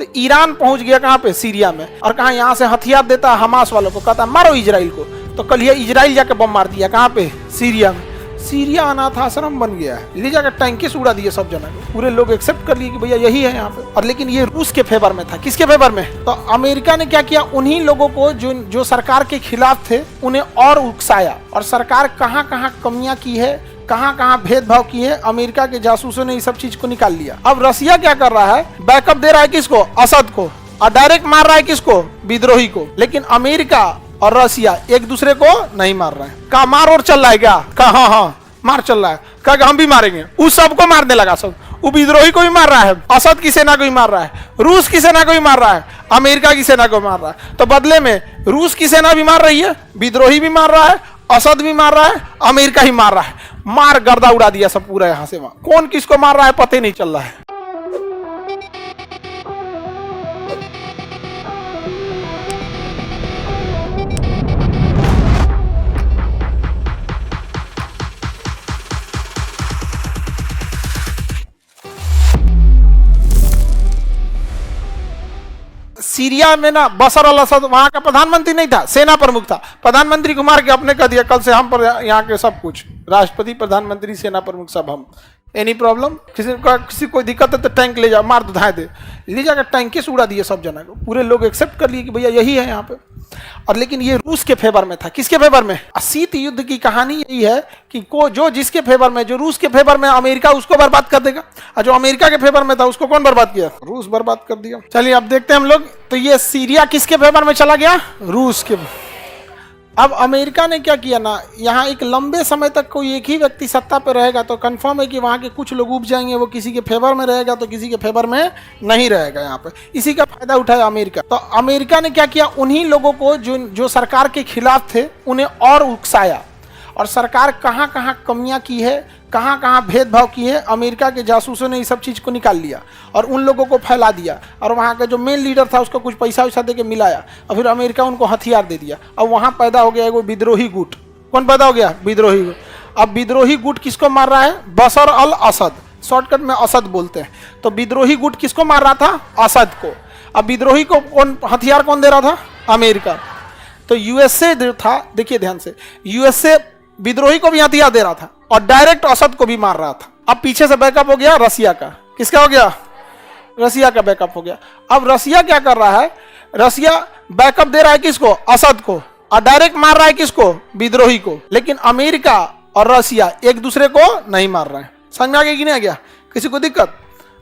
तो ईरान पहुंच गया कहाँ पे, सीरिया में, और कहा यहाँ से हथियार देता हमास वालों को, कहता मारो इजराइल को। तो कल ये इजराइल जाके बम मार दिया कहाँ पे, सीरिया में। सीरिया अनाथ आश्रम बन गया है, ले जाकर टैंके से उड़ा दिए सब जना को। पूरे लोग एक्सेप्ट कर लिए कि भैया यही है यहाँ पे। और लेकिन ये रूस के फेवर में था। किसके फेवर में? तो अमेरिका ने क्या किया, उन्हीं लोगों को जो सरकार के खिलाफ थे उन्हें और उकसाया, और सरकार कहाँ कहाँ कमियां की है, कहाँ कहाँ भेदभाव की है, अमेरिका के जासूसों ने इस सब चीज को निकाल लिया। अब रसिया क्या कर रहा है, बैकअप दे रहा है किसको, असद को, और डायरेक्ट मार रहा है किसको, विद्रोही को। लेकिन अमेरिका और रसिया एक दूसरे को नहीं मार रहे हैं। का मार और चल रहा है क्या, का हाँ मार चल रहा है, का हम भी मारेंगे। उस सबको मारने लगा सब, वो विद्रोही को भी मार रहा है, असद की सेना को भी मार रहा है, रूस की सेना को भी मार रहा है, अमेरिका की सेना को मार रहा है। तो बदले में रूस की सेना भी मार रही है, विद्रोही भी मार रहा है, असद भी मार रहा है, अमेरिका ही मार रहा है। मार गर्दा उड़ा दिया सब पूरा यहां से वहां। कौन किसको मार रहा है पता ही नहीं चल रहा है। सीरिया में ना बशर अल असद वहां का प्रधानमंत्री नहीं था, सेना प्रमुख था। प्रधानमंत्री को मार के अपने कह दिया कल से हम पर यहाँ के सब कुछ, राष्ट्रपति, प्रधानमंत्री, सेना प्रमुख सब हम। एनी प्रॉब्लम, किसी कोई दिक्कत है तो टैंक ले जाओ, मार दो, धाए दे, ले जाकर टैंके से उड़ा दिए सब जना को। पूरे लोग एक्सेप्ट कर लिए कि भैया यही है यहाँ पे। और लेकिन ये रूस के फेवर में था। किसके फेवर में? शीत युद्ध की कहानी यही है कि जो जिसके फेवर में, जो रूस के फेवर में, अमेरिका उसको बर्बाद कर देगा, और जो अमेरिका के फेवर में था उसको कौन बर्बाद किया, रूस बर्बाद कर दिया। चलिए अब देखते हैं हम लोग। तो ये सीरिया किसके फेवर में चला गया, रूस के। अब अमेरिका ने क्या किया ना, यहाँ एक लंबे समय तक कोई एक ही व्यक्ति सत्ता पे रहेगा तो कंफर्म है कि वहाँ के कुछ लोग उब जाएंगे, वो किसी के फेवर में रहेगा तो किसी के फेवर में नहीं रहेगा यहाँ पे। इसी का फायदा उठाया अमेरिका। तो अमेरिका ने क्या किया, उन्हीं लोगों को जो सरकार के खिलाफ थे उन्हें और उकसाया, और सरकार कहाँ कहाँ कमियां की है, कहाँ कहाँ भेदभाव की है, अमेरिका के जासूसों ने इस सब चीज़ को निकाल लिया और उन लोगों को फैला दिया। और वहाँ का जो मेन लीडर था उसको कुछ पैसा वैसा दे के मिलाया, और फिर अमेरिका उनको हथियार दे दिया। अब वहाँ पैदा हो गया वो विद्रोही गुट। कौन पैदा हो गया, विद्रोही गुट। अब विद्रोही गुट किसको मार रहा है, बशर अल असद, शॉर्टकट में असद बोलते हैं। तो विद्रोही गुट किसको मार रहा था, असद को। अब विद्रोही को कौन हथियार कौन दे रहा था, अमेरिका। तो यूएसए था, देखिए ध्यान से, यूएसए विद्रोही को भी हथियार दे रहा था और डायरेक्ट असद को भी मार रहा था। अब पीछे से बैकअप हो गया रसिया का। किसका हो गया, रसिया का बैकअप हो गया। अब रसिया क्या कर रहा है, रसिया बैकअप दे रहा है किसको, असद को, और डायरेक्ट मार रहा है किसको, विद्रोही को। लेकिन अमेरिका और रसिया एक दूसरे को नहीं मार रहे हैं। समझ में आ गया कि नहीं आ गया, किसी को दिक्कत?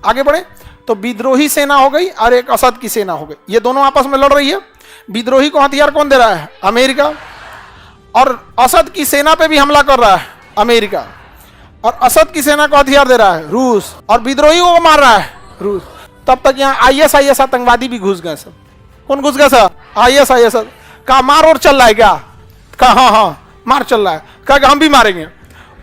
आगे बढ़े। तो विद्रोही सेना हो गई और एक असद की सेना हो गई, ये दोनों आपस में लड़ रही है। विद्रोही को हथियार कौन दे रहा है, अमेरिका, और असद की सेना पे भी हमला कर रहा है अमेरिका, और असद की सेना को हथियार दे रहा है रूस, और विद्रोही को मार रहा है रूस। तब तक यहाँ आईएस आतंकवादी भी घुस गए सब। कौन घुस गए सब, आईएस का मार और चल रहा है क्या, का हाँ मार चल रहा है, का हम भी मारेंगे।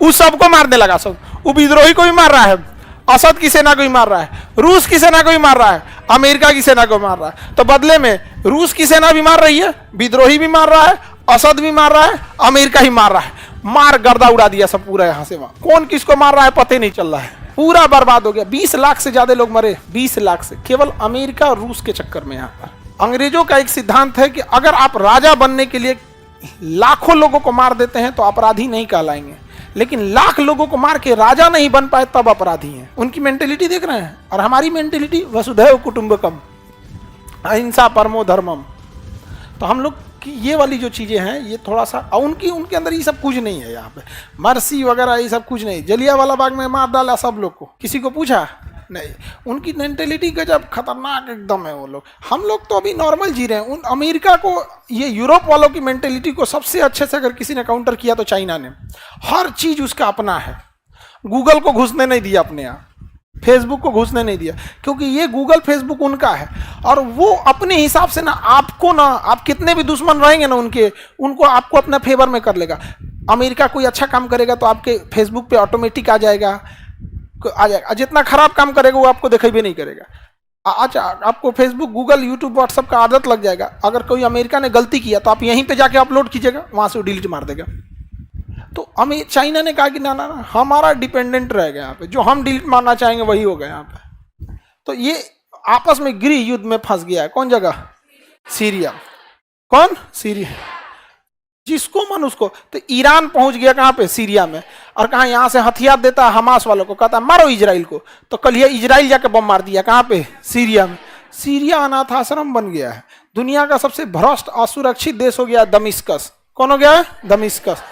उस सबको मारने लगा सब, वो विद्रोही को भी मार रहा है, असद की सेना को भी मार रहा है, रूस की सेना को भी मार रहा है, अमेरिका की सेना को मार रहा है। तो बदले में रूस की सेना भी मार रही है, विद्रोही भी मार रहा है, असद भी मार रहा है, अमेरिका ही मार रहा है। मार गर्दा उड़ा दिया सब पूरा यहां से वहां। कौन किसको मार रहा है पता ही नहीं चल रहा है, पूरा बर्बाद हो गया। 20 लाख से ज्यादा लोग मरे, 20 लाख से, केवल अमेरिका और रूस के चक्कर में। यहाँ पर अंग्रेजों का एक सिद्धांत है कि अगर आप राजा बनने के लिए लाखों लोगों को मार देते हैं तो अपराधी नहीं कहलाएंगे, लेकिन लाख लोगों को मार के राजा नहीं बन पाए तब अपराधी हैं। उनकी मेंटेलिटी देख रहे हैं, और हमारी मेंटेलिटी वसुधैव कुटुंबकम, अहिंसा परमो धर्मम। तो हम लोग की ये वाली जो चीजें हैं ये थोड़ा सा, उनके अंदर ये सब कुछ नहीं है। यहाँ पे मर्सी वगैरह ये सब कुछ नहीं। जलियांवाला बाग में मार डाला सब लोग को, किसी को पूछा नहीं। उनकी मेंटेलिटी गजब खतरनाक एकदम है वो लोग। हम लोग तो अभी नॉर्मल जी रहे हैं। उन अमेरिका को, ये यूरोप वालों की मेंटेलिटी को सबसे अच्छे से अगर किसी ने काउंटर किया तो चाइना ने। हर चीज उसका अपना है। गूगल को घुसने नहीं दिया अपने यहाँ, फेसबुक को घुसने नहीं दिया, क्योंकि ये गूगल फेसबुक उनका है, और वो अपने हिसाब से ना आपको, ना आप कितने भी दुश्मन रहेंगे ना उनको आपको अपना फेवर में कर लेगा। अमेरिका कोई अच्छा काम करेगा तो आपके फेसबुक पे ऑटोमेटिक आ जाएगा, जितना खराब काम करेगा वो आपको दिखाई भी नहीं करेगा। अच्छा, आपको फेसबुक, गूगल, यूट्यूब, व्हाट्सएप का आदत लग जाएगा। अगर कोई अमेरिका ने गलती किया तो आप यहीं पे जाके अपलोड कीजिएगा, वहां से वो डिलीट मार देगा। तो चाइना ने कहा कि ना ना हमारा डिपेंडेंट रह गया यहाँ पे, जो हम डिलीट मारना चाहेंगे वही होगा यहाँ पे। तो ये आपस में गृह युद्ध में फंस गया है। कौन जगह? सीरिया। कौन? सीरिया। जिसको मन उसको। तो ईरान पहुंच गया कहां पे? सीरिया में। और कहा यहां से हथियार देता है हमास वालों को, कहता है मारो इजराइल को। तो कल ये इजराइल जाके बम मार दिया कहां पे? सीरिया में। सीरिया अनाथ आश्रम बन गया है। दुनिया का सबसे भ्रष्ट असुरक्षित देश हो गया दमिश्कस। कौन हो गया है? दमिश्कस।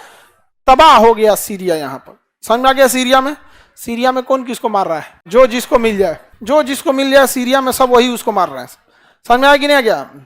तबाह हो गया सीरिया। यहां पर समझ में आ गया? सीरिया में, सीरिया में कौन किसको मार रहा है? जो जिसको मिल जाए, जो जिसको मिल जाए सीरिया में सब वही उसको मार रहा है। समझ में आया कि नहीं आ गया?